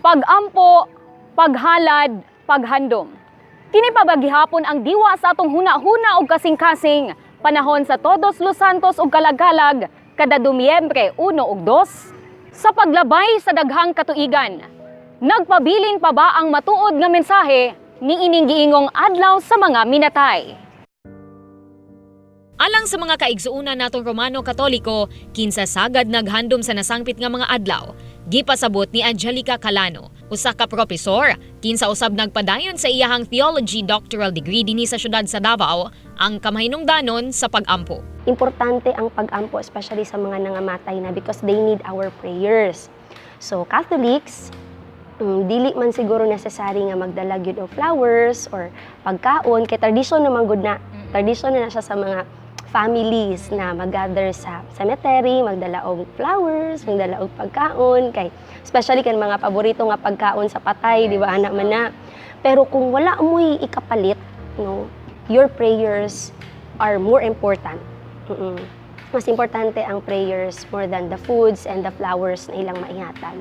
Pagampo, paghalad, paghandom. Kini pa ba gihapon ang diwa sa atong huna-huna og kasing-kasing panahon sa Todos los Santos ug Kalagalag kada Dobyembre 1 ug 2? Sa paglabay sa daghang katuigan, nagpabilin pa ba ang matuod nga mensahe ni ining giingong adlaw sa mga minatay? Alang sa mga kaigsuunan natong Romano Katoliko, kinsa sagad naghandom sa nasangpit nga mga adlaw, gipasabot ni Angelica Calano, usa ka propesor, kinsa usab nagpadayon sa iyahang theology doctoral degree dinhi sa syudad sa Davao, ang kamahinungdanon sa pagampo. Importante ang pagampo, especially sa mga nangamatay na, because they need our prayers. So Catholics, dili man siguro necessary nga magdala gyud og flowers or pagkaon, kay tradisyon naman gud na. Tradisyon na siya sa mga families na mag-gather sa cemetery, magdala og flowers, magdala og pagkaon, kay especially kan mga paborito nga pagkaon sa patay, di ba, anak man na. Pero kung wala mo'y ikapalit, no, your prayers are more important. Mas importante ang prayers more than the foods and the flowers na ilang maihatag.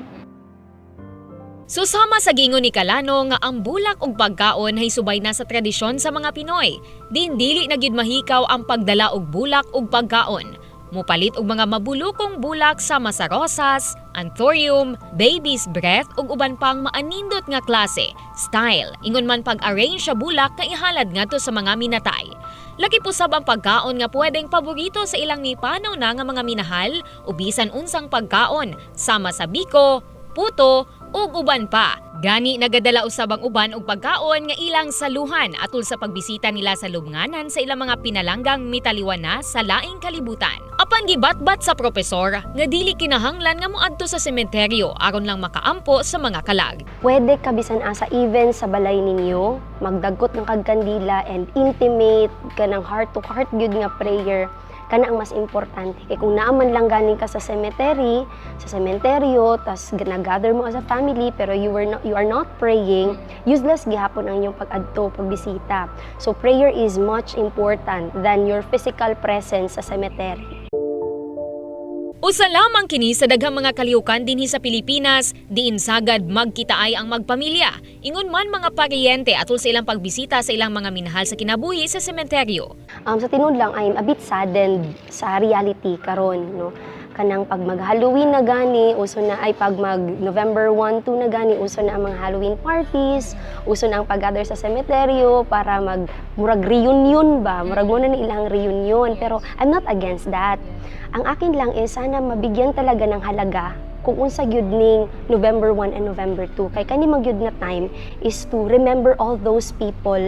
Susama sa gingon ni Calano nga ang bulak ug pagkaon ay subay na sa tradisyon sa mga Pinoy. Dili na gyud mahikaw ang pagdala og bulak ug pagkaon. Mupalit og mga mabulukong bulak sama sa rosas, anthurium, baby's breath ug uban pang maanindot nga klase, style. Ingon man pag-arrange sa bulak nga ihalad ngadto sa mga minatay. Laki pusab ang pagkaon nga pwedeng paborito sa ilang mipanaw na nga mga minahal o bisan unsang pagkaon sama sa biko, puto ug uban pa. Gani nagadala usab ang uban og pagkaon nga ilang saluhan atol sa pagbisita nila sa lubnganan sa ilang mga pinalanggang mitaliwan na sa laing kalibutan. Apan gibatbat sa propesor nga dili kinahanglan nga moadto sa sementeryo aron lang makaampo sa mga kalag. Pwede ka bisan asa even sa balay ninyo, magdagkot ng kagkandila and intimate ka ng heart to heart gyud nga prayer. Kana ang mas importante. Kaya kung naaman lang galing ka sa cemetery, sa sementeryo, tas nag-gather mo as a family, pero you are not praying, useless gihapon ang iyong pag-adto, pagbisita. So prayer is much important than your physical presence sa cemetery. Usa lamang kini sa daghang mga kalihukan dinhi sa Pilipinas, diin sagad magkitaay ang magpamilya. Ingon man mga paryente atol sa ilang pagbisita sa ilang mga minahal sa kinabuhi sa sementeryo. Sa tinud lang, I'm a bit saddened sa reality karon, no? Kanang pag mag-Halloween na gani, uso na ay pag mag-November 1, 2 na gani, uso na ang mga Halloween parties, uso na ang pag-gather sa sementeryo para murag reunion ba? Murag muna na ilang reunion. Pero I'm not against that. Ang akin lang is sana mabigyan talaga ng halaga kung unsa gyud ning November 1 and November 2. Kay kani magyud nga time is to remember all those people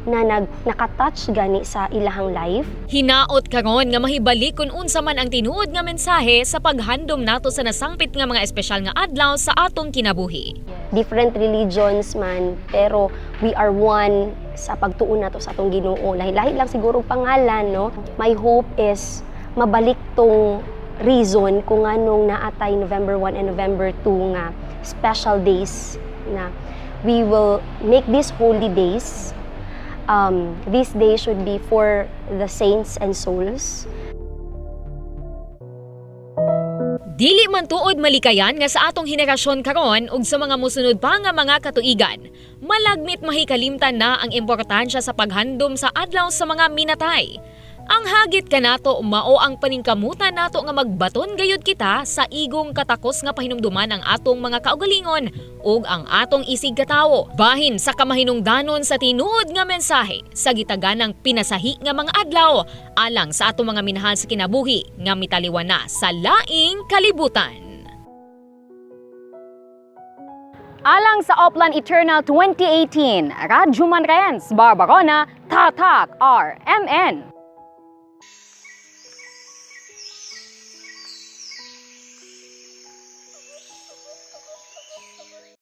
na nakatouch gani sa ilahang life. Hinaot karon nga mahibalik kung unsa man ang tinuod nga mensahe sa paghandom nato sa nasangpit nga mga espesyal nga adlaw sa atong kinabuhi. Different religions man, pero we are one sa pagtuon nato sa atong Ginoo. Lahi-lahi lang siguro pangalan, no? My hope is mabalik tong reason kung anong naatay November 1 and November 2 nga special days na we will make these holy days. These days should be for the saints and souls. Dili man tuod malikayan nga sa atong henerasyon karon ug sa mga mosunod pa nga mga katuigan, malagmit mahikalimtan na ang importansya sa paghandom sa adlaw sa mga minatay. Ang hagit kanato mao ang paningkamutan nato nga magbaton gayud kita sa igong katakos nga pahinumduman ang atong mga kaugalingon ug ang atong isig katawo bahin sa kamahinungdanon sa tinuod nga mensahe sa gitaganang pinasahi nga mga adlaw alang sa atong mga minahal sa kinabuhi nga mitaliwan na sa laing kalibutan. Alang sa Oplan Eternal 2018, Radyo Manrens, Barbarona, Tatak RMN.